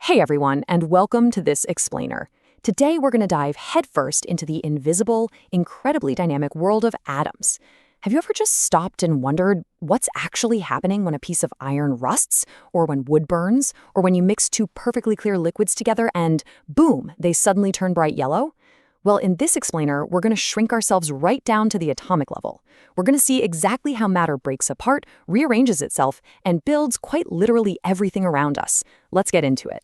Hey everyone, and welcome to this explainer. Today we're going to dive headfirst into the invisible, incredibly dynamic world of atoms. Have you ever just stopped and wondered what's actually happening when a piece of iron rusts, or when wood burns, or when you mix two perfectly clear liquids together and boom, they suddenly turn bright yellow? Well, in this explainer, we're going to shrink ourselves right down to the atomic level. We're going to see exactly how matter breaks apart, rearranges itself, and builds quite literally everything around us. Let's get into it.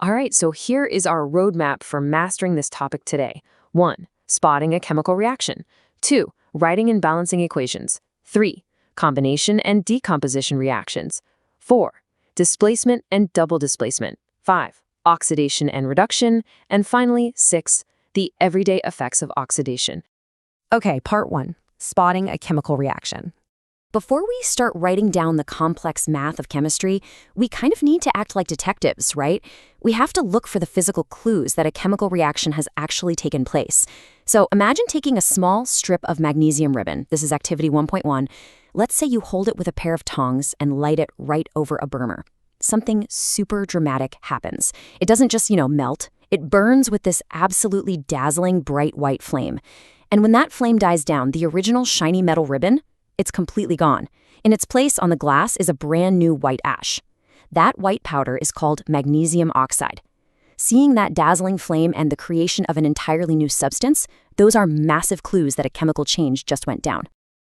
All right, so here is our roadmap for mastering this topic today. 1. Spotting a chemical reaction. 2. Writing and balancing equations. 3. Combination and decomposition reactions. 4. Displacement and double displacement. 5. Oxidation and reduction. And finally, 6. The everyday effects of oxidation. Okay, part 1. Spotting a chemical reaction. Before we start writing down the complex math of chemistry, we kind of need to act like detectives, right? We have to look for the physical clues that a chemical reaction has actually taken place. So imagine taking a small strip of magnesium ribbon. This is activity 1.1. Let's say you hold it with a pair of tongs and light it right over a burner. Something super dramatic happens. It doesn't just, melt. It burns with this absolutely dazzling bright white flame. And when that flame dies down, the original shiny metal ribbon, it's completely gone. In its place on the glass is a brand new white ash. That white powder is called magnesium oxide. Seeing that dazzling flame and the creation of an entirely new substance, those are massive clues that a chemical change just went down.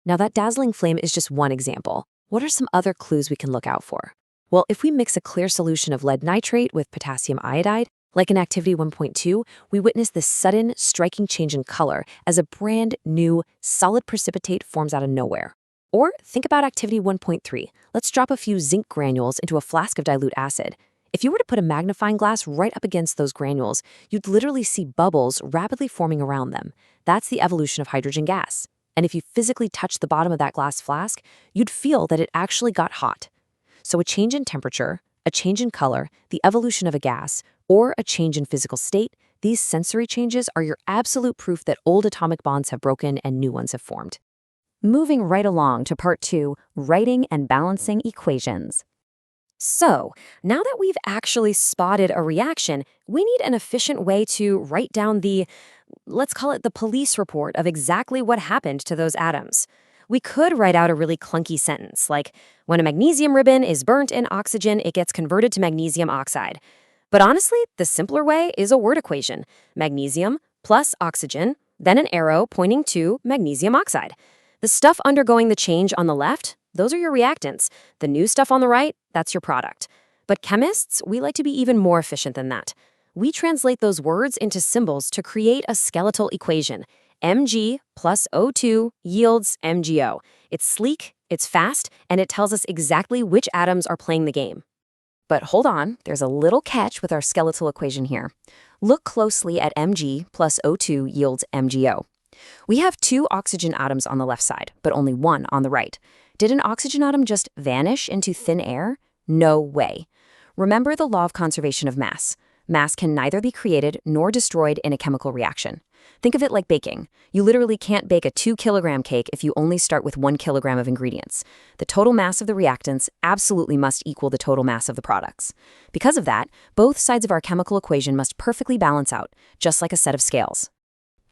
Now, that dazzling flame is just one example. What are some other clues we can look out for? Well, if we mix a clear solution of lead nitrate with potassium iodide, like in activity 1.2, we witness this sudden, striking change in color as a brand new, solid precipitate forms out of nowhere. Or think about activity 1.3. Let's drop a few zinc granules into a flask of dilute acid. If you were to put a magnifying glass right up against those granules, you'd literally see bubbles rapidly forming around them. That's the evolution of hydrogen gas. And if you physically touch the bottom of that glass flask, you'd feel that it actually got hot. So a change in temperature, a change in color, the evolution of a gas, or a change in physical state, these sensory changes are your absolute proof that old atomic bonds have broken and new ones have formed. Moving right along to part 2, writing and balancing equations. So, now that we've actually spotted a reaction, we need an efficient way to write down let's call it the police report of exactly what happened to those atoms. We could write out a really clunky sentence, like, when a magnesium ribbon is burnt in oxygen, it gets converted to magnesium oxide. But honestly, the simpler way is a word equation. Magnesium plus oxygen, then an arrow pointing to magnesium oxide. The stuff undergoing the change on the left, those are your reactants. The new stuff on the right, that's your product. But chemists, we like to be even more efficient than that. We translate those words into symbols to create a skeletal equation. Mg plus O2 yields MgO. It's sleek, it's fast, and it tells us exactly which atoms are playing the game. But hold on, there's a little catch with our skeletal equation here. Look closely at Mg plus O2 yields MgO. We have 2 oxygen atoms on the left side, but only 1 on the right. Did an oxygen atom just vanish into thin air? No way. Remember the law of conservation of mass. Mass can neither be created nor destroyed in a chemical reaction. Think of it like baking. You literally can't bake a 2-kilogram cake if you only start with 1 kilogram of ingredients. The total mass of the reactants absolutely must equal the total mass of the products. Because of that, both sides of our chemical equation must perfectly balance out, just like a set of scales.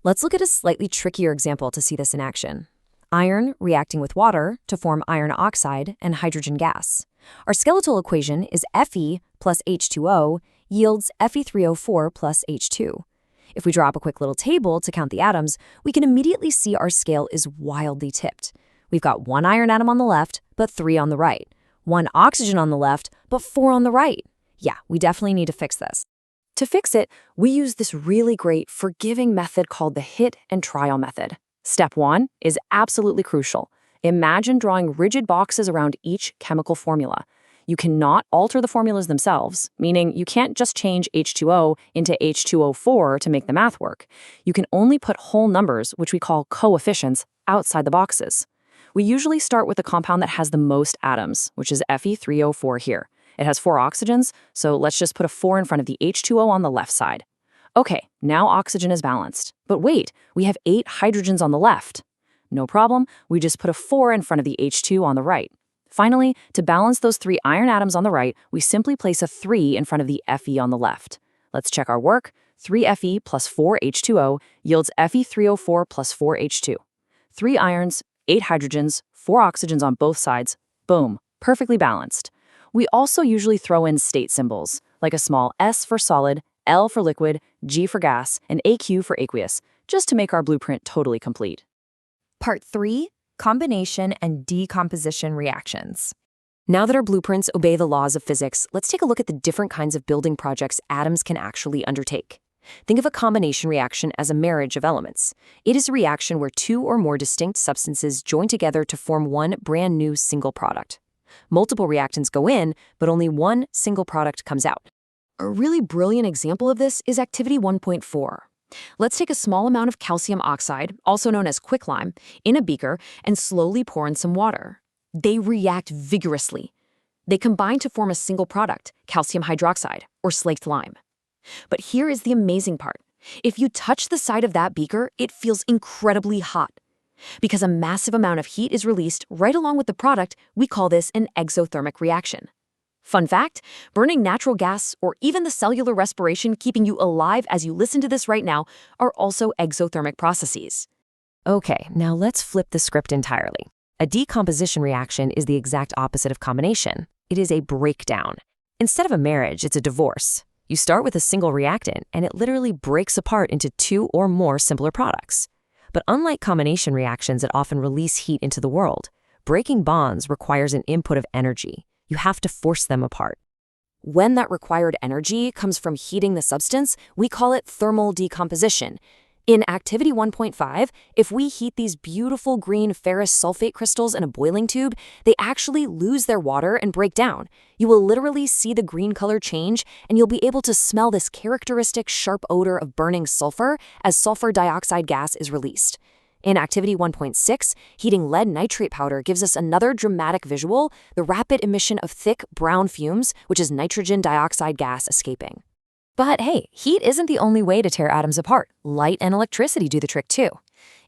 Let's look at a slightly trickier example to see this in action. Iron reacting with water to form iron oxide and hydrogen gas. Our skeletal equation is Fe plus H2O yields Fe3O4 plus H2. If we draw up a quick little table to count the atoms, we can immediately see our scale is wildly tipped. We've got 1 iron atom on the left, but 3 on the right. 1 oxygen on the left, but 4 on the right. Yeah, we definitely need to fix this. To fix it, we use this really great forgiving method called the hit and trial method. Step 1 is absolutely crucial. Imagine drawing rigid boxes around each chemical formula. You cannot alter the formulas themselves, meaning you can't just change H2O into H2O4 to make the math work. You can only put whole numbers, which we call coefficients, outside the boxes. We usually start with the compound that has the most atoms, which is Fe3O4 here. It has 4 oxygens, so let's just put a 4 in front of the H2O on the left side. Okay, now oxygen is balanced. But wait, we have 8 hydrogens on the left. No problem, we just put a 4 in front of the H2 on the right. Finally, to balance those 3 iron atoms on the right, we simply place a 3 in front of the Fe on the left. Let's check our work. 3Fe plus 4H2O yields Fe3O4 plus 4H2. 3 irons, 8 hydrogens, 4 oxygens on both sides. Boom, perfectly balanced. We also usually throw in state symbols, like a small S for solid, L for liquid, G for gas, and AQ for aqueous, just to make our blueprint totally complete. Part 3, combination and decomposition reactions. Now that our blueprints obey the laws of physics, let's take a look at the different kinds of building projects atoms can actually undertake. Think of a combination reaction as a marriage of elements. It is a reaction where 2 or more distinct substances join together to form one brand new single product. Multiple reactants go in, but only one single product comes out. A really brilliant example of this is activity 1.4. Let's take a small amount of calcium oxide, also known as quicklime, in a beaker and slowly pour in some water. They react vigorously. They combine to form a single product, calcium hydroxide, or slaked lime. But here is the amazing part. If you touch the side of that beaker, it feels incredibly hot. Because a massive amount of heat is released right along with the product, we call this an exothermic reaction. Fun fact, burning natural gas or even the cellular respiration keeping you alive as you listen to this right now are also exothermic processes. Okay, now let's flip the script entirely. A decomposition reaction is the exact opposite of combination. It is a breakdown. Instead of a marriage, it's a divorce. You start with a single reactant, and it literally breaks apart into 2 or more simpler products. But unlike combination reactions that often release heat into the world, breaking bonds requires an input of energy. You have to force them apart. When that required energy comes from heating the substance, we call it thermal decomposition. In activity 1.5, if we heat these beautiful green ferrous sulfate crystals in a boiling tube, they actually lose their water and break down. You will literally see the green color change, and you'll be able to smell this characteristic sharp odor of burning sulfur as sulfur dioxide gas is released. In activity 1.6, heating lead nitrate powder gives us another dramatic visual, the rapid emission of thick brown fumes, which is nitrogen dioxide gas escaping. But hey, heat isn't the only way to tear atoms apart. Light and electricity do the trick too.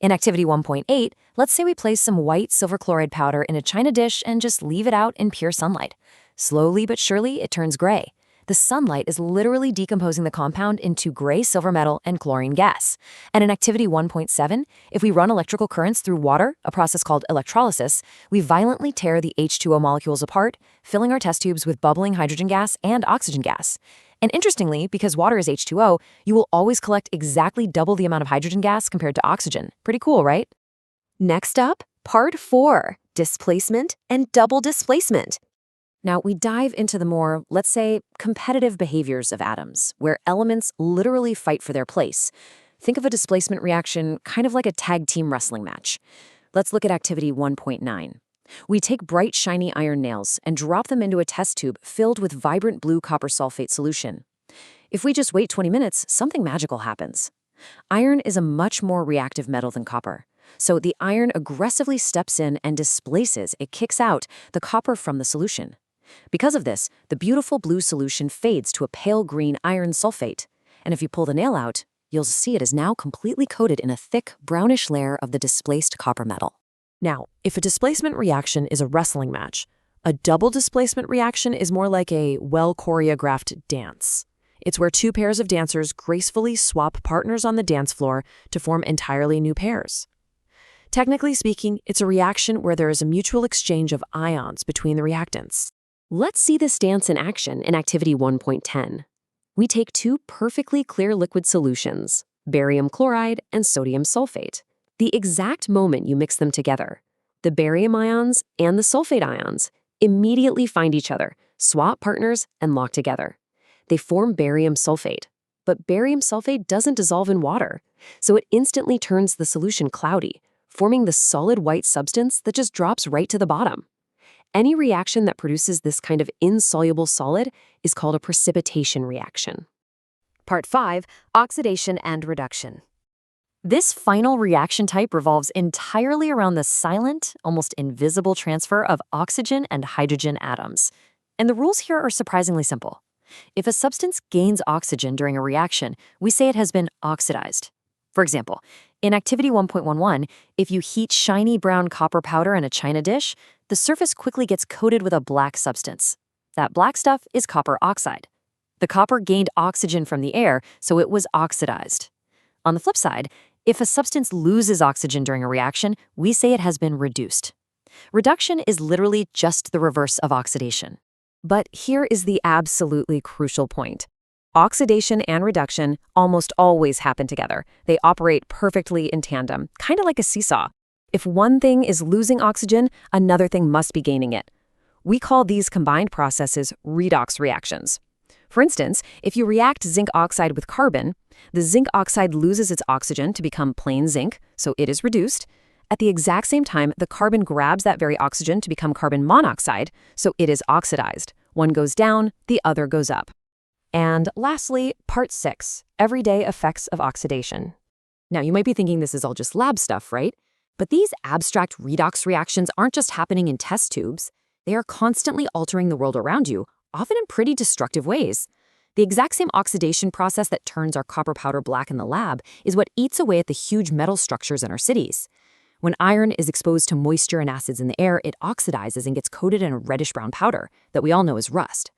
In activity 1.8, let's say we place some white silver chloride powder in a china dish and just leave it out in pure sunlight. Slowly but surely, it turns gray. The sunlight is literally decomposing the compound into gray silver metal and chlorine gas. And in activity 1.7, if we run electrical currents through water, a process called electrolysis, we violently tear the H2O molecules apart, filling our test tubes with bubbling hydrogen gas and oxygen gas. And interestingly, because water is H2O, you will always collect exactly double the amount of hydrogen gas compared to oxygen. Pretty cool, right? Next up, part 4, displacement and double displacement. Now, we dive into the more, let's say, competitive behaviors of atoms, where elements literally fight for their place. Think of a displacement reaction kind of like a tag team wrestling match. Let's look at activity 1.9. We take bright, shiny iron nails and drop them into a test tube filled with vibrant blue copper sulfate solution. If we just wait 20 minutes, something magical happens. Iron is a much more reactive metal than copper. So the iron aggressively steps in and displaces, it kicks out, the copper from the solution. Because of this, the beautiful blue solution fades to a pale green iron sulfate. And if you pull the nail out, you'll see it is now completely coated in a thick, brownish layer of the displaced copper metal. Now, if a displacement reaction is a wrestling match, a double displacement reaction is more like a well-choreographed dance. It's where 2 pairs of dancers gracefully swap partners on the dance floor to form entirely new pairs. Technically speaking, it's a reaction where there is a mutual exchange of ions between the reactants. Let's see this dance in action in activity 1.10. We take 2 perfectly clear liquid solutions, barium chloride and sodium sulfate. The exact moment you mix them together, the barium ions and the sulfate ions immediately find each other, swap partners, and lock together. They form barium sulfate. But barium sulfate doesn't dissolve in water, so it instantly turns the solution cloudy, forming the solid white substance that just drops right to the bottom. Any reaction that produces this kind of insoluble solid is called a precipitation reaction. Part 5, oxidation and reduction. This final reaction type revolves entirely around the silent, almost invisible transfer of oxygen and hydrogen atoms. And the rules here are surprisingly simple. If a substance gains oxygen during a reaction, we say it has been oxidized. For example, in activity 1.11, if you heat shiny brown copper powder in a china dish, the surface quickly gets coated with a black substance. That black stuff is copper oxide. The copper gained oxygen from the air, so it was oxidized. On the flip side, if a substance loses oxygen during a reaction, we say it has been reduced. Reduction is literally just the reverse of oxidation. But here is the absolutely crucial point. Oxidation and reduction almost always happen together. They operate perfectly in tandem, kind of like a seesaw. If one thing is losing oxygen, another thing must be gaining it. We call these combined processes redox reactions. For instance, if you react zinc oxide with carbon, the zinc oxide loses its oxygen to become plain zinc, so it is reduced. At the exact same time, the carbon grabs that very oxygen to become carbon monoxide, so it is oxidized. One goes down, the other goes up. And lastly, part 6, everyday effects of oxidation. Now, you might be thinking this is all just lab stuff, right? But these abstract redox reactions aren't just happening in test tubes. They are constantly altering the world around you, often in pretty destructive ways. The exact same oxidation process that turns our copper powder black in the lab is what eats away at the huge metal structures in our cities. When iron is exposed to moisture and acids in the air, it oxidizes and gets coated in a reddish-brown powder that we all know as rust.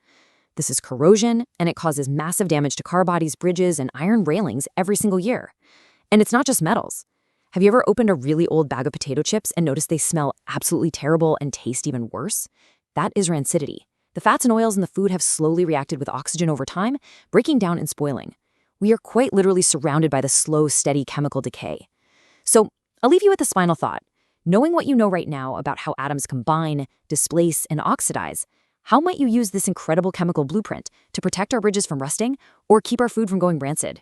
This is corrosion, and it causes massive damage to car bodies, bridges, and iron railings every single year. And it's not just metals. Have you ever opened a really old bag of potato chips and noticed they smell absolutely terrible and taste even worse? That is rancidity. The fats and oils in the food have slowly reacted with oxygen over time, breaking down and spoiling. We are quite literally surrounded by the slow, steady chemical decay. So, I'll leave you with a final thought. Knowing what you know right now about how atoms combine, displace, and oxidize, how might you use this incredible chemical blueprint to protect our bridges from rusting or keep our food from going rancid?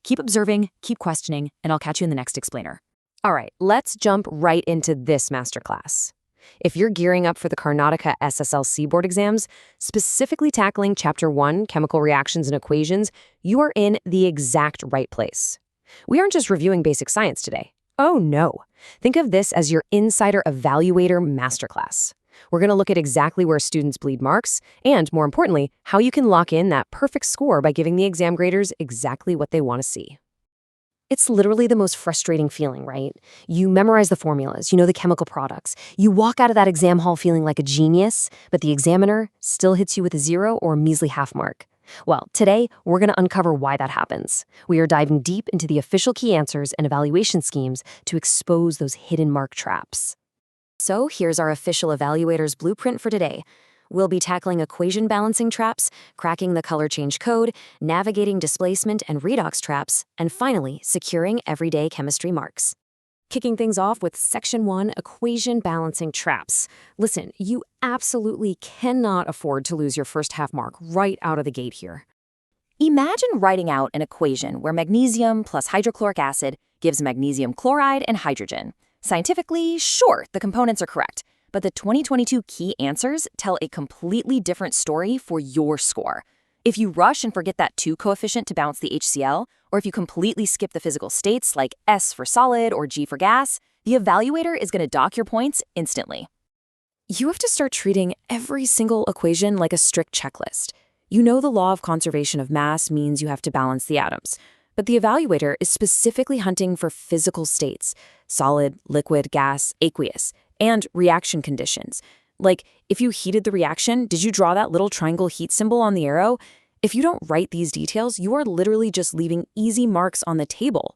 Keep observing, keep questioning, and I'll catch you in the next explainer. All right, let's jump right into this masterclass. If you're gearing up for the Karnataka SSLC board exams, specifically tackling Chapter 1, Chemical Reactions and Equations, you are in the exact right place. We aren't just reviewing basic science today. Oh no. Think of this as your Insider Evaluator Masterclass. We're going to look at exactly where students bleed marks and, more importantly, how you can lock in that perfect score by giving the exam graders exactly what they want to see. It's literally the most frustrating feeling, right? You memorize the formulas, you know the chemical products. You walk out of that exam hall feeling like a genius, but the examiner still hits you with a 0 or a measly half mark. Well, today, we're going to uncover why that happens. We are diving deep into the official key answers and evaluation schemes to expose those hidden mark traps. So here's our official evaluator's blueprint for today. We'll be tackling equation balancing traps, cracking the color change code, navigating displacement and redox traps, and finally, securing everyday chemistry marks. Kicking things off with Section 1, Equation Balancing Traps. Listen, you absolutely cannot afford to lose your first half mark right out of the gate here. Imagine writing out an equation where magnesium plus hydrochloric acid gives magnesium chloride and hydrogen. Scientifically, sure, the components are correct, but the 2022 key answers tell a completely different story for your score. If you rush and forget that 2 coefficient to balance the HCl, or if you completely skip the physical states like S for solid or G for gas, the evaluator is going to dock your points instantly. You have to start treating every single equation like a strict checklist. You know the law of conservation of mass means you have to balance the atoms, but the evaluator is specifically hunting for physical states, solid, liquid, gas, aqueous, and reaction conditions. Like, if you heated the reaction, did you draw that little triangle heat symbol on the arrow? If you don't write these details, you are literally just leaving easy marks on the table.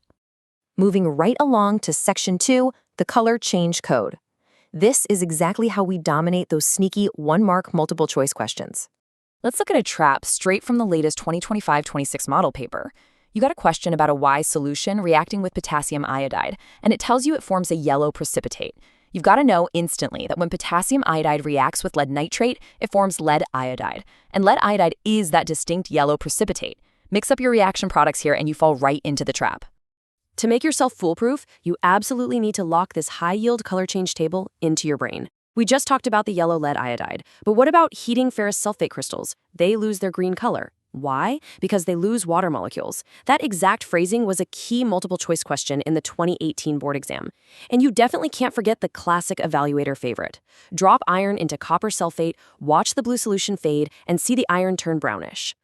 Moving right along to Section 2, the color change code. This is exactly how we dominate those sneaky 1-mark multiple choice questions. Let's look at a trap straight from the latest 2025-26 model paper. You got a question about a Y solution reacting with potassium iodide, and it tells you it forms a yellow precipitate. You've got to know instantly that when potassium iodide reacts with lead nitrate, it forms lead iodide. And lead iodide is that distinct yellow precipitate. Mix up your reaction products here and you fall right into the trap. To make yourself foolproof, you absolutely need to lock this high-yield color change table into your brain. We just talked about the yellow lead iodide, but what about heating ferrous sulfate crystals? They lose their green color. Why? Because they lose water molecules. That exact phrasing was a key multiple choice question in the 2018 board exam. And you definitely can't forget the classic evaluator favorite. Drop iron into copper sulfate, watch the blue solution fade, and see the iron turn brownish.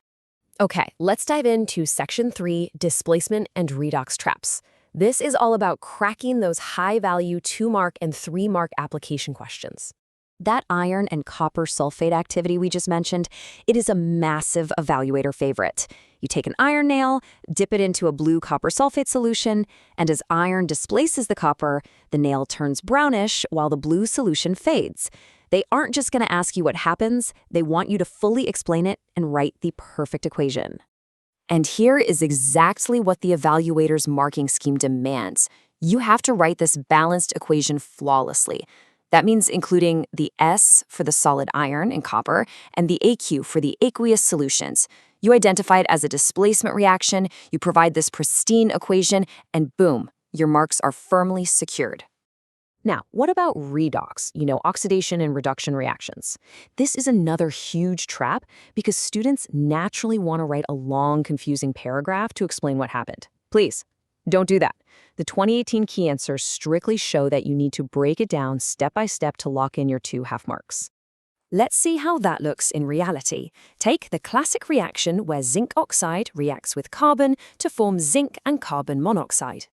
Okay, let's dive into Section 3, Displacement and Redox Traps. This is all about cracking those high-value 2-mark and 3-mark application questions. That iron and copper sulfate activity we just mentioned, it is a massive evaluator favorite. You take an iron nail, dip it into a blue copper sulfate solution, and as iron displaces the copper, the nail turns brownish while the blue solution fades. They aren't just going to ask you what happens, they want you to fully explain it and write the perfect equation. And here is exactly what the evaluator's marking scheme demands. You have to write this balanced equation flawlessly. That means including the S for the solid iron and copper and the AQ for the aqueous solutions. You identify it as a displacement reaction, you provide this pristine equation, and boom, your marks are firmly secured. Now, what about redox, oxidation and reduction reactions? This is another huge trap because students naturally want to write a long, confusing paragraph to explain what happened. Please, don't do that. The 2018 key answers strictly show that you need to break it down step by step to lock in your 2 half marks. Let's see how that looks in reality. Take the classic reaction where zinc oxide reacts with carbon to form zinc and carbon monoxide.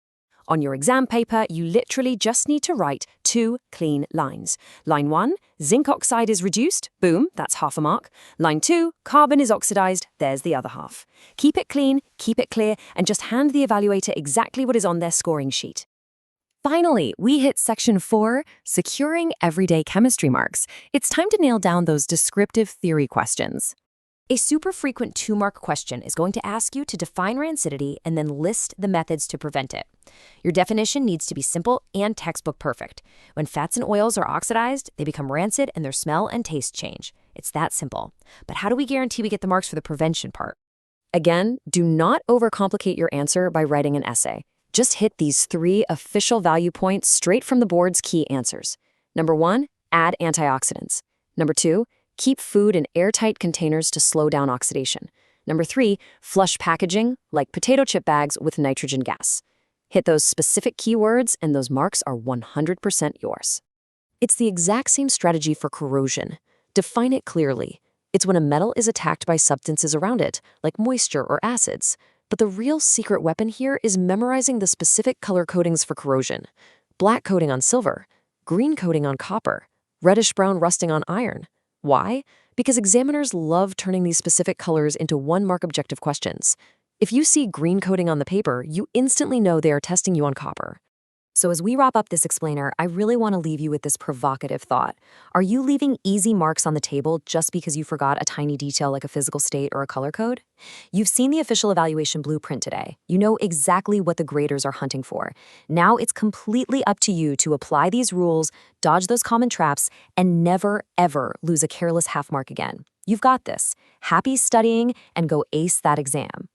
On your exam paper, you literally just need to write 2 clean lines. Line 1, zinc oxide is reduced, boom, that's half a mark. Line 2, carbon is oxidized, there's the other half. Keep it clean, keep it clear, and just hand the evaluator exactly what is on their scoring sheet. Finally, we hit section 4, securing everyday chemistry marks. It's time to nail down those descriptive theory questions. A super frequent 2-mark question is going to ask you to define rancidity and then list the methods to prevent it. Your definition needs to be simple and textbook perfect. When fats and oils are oxidized, they become rancid and their smell and taste change. It's that simple. But how do we guarantee we get the marks for the prevention part? Again, do not overcomplicate your answer by writing an essay. Just hit these 3 official value points straight from the board's key answers. Number 1, add antioxidants. Number 2, keep food in airtight containers to slow down oxidation. Number 3, flush packaging, like potato chip bags with nitrogen gas. Hit those specific keywords and those marks are 100% yours. It's the exact same strategy for corrosion. Define it clearly. It's when a metal is attacked by substances around it, like moisture or acids. But the real secret weapon here is memorizing the specific color codings for corrosion. Black coating on silver, green coating on copper, reddish-brown rusting on iron. Why? Because examiners love turning these specific colors into 1-mark objective questions. If you see green coating on the paper, you instantly know they are testing you on copper. So as we wrap up this explainer, I really want to leave you with this provocative thought. Are you leaving easy marks on the table just because you forgot a tiny detail like a physical state or a color code? You've seen the official evaluation blueprint today. You know exactly what the graders are hunting for. Now it's completely up to you to apply these rules, dodge those common traps, and never, ever lose a careless half mark again. You've got this. Happy studying and go ace that exam.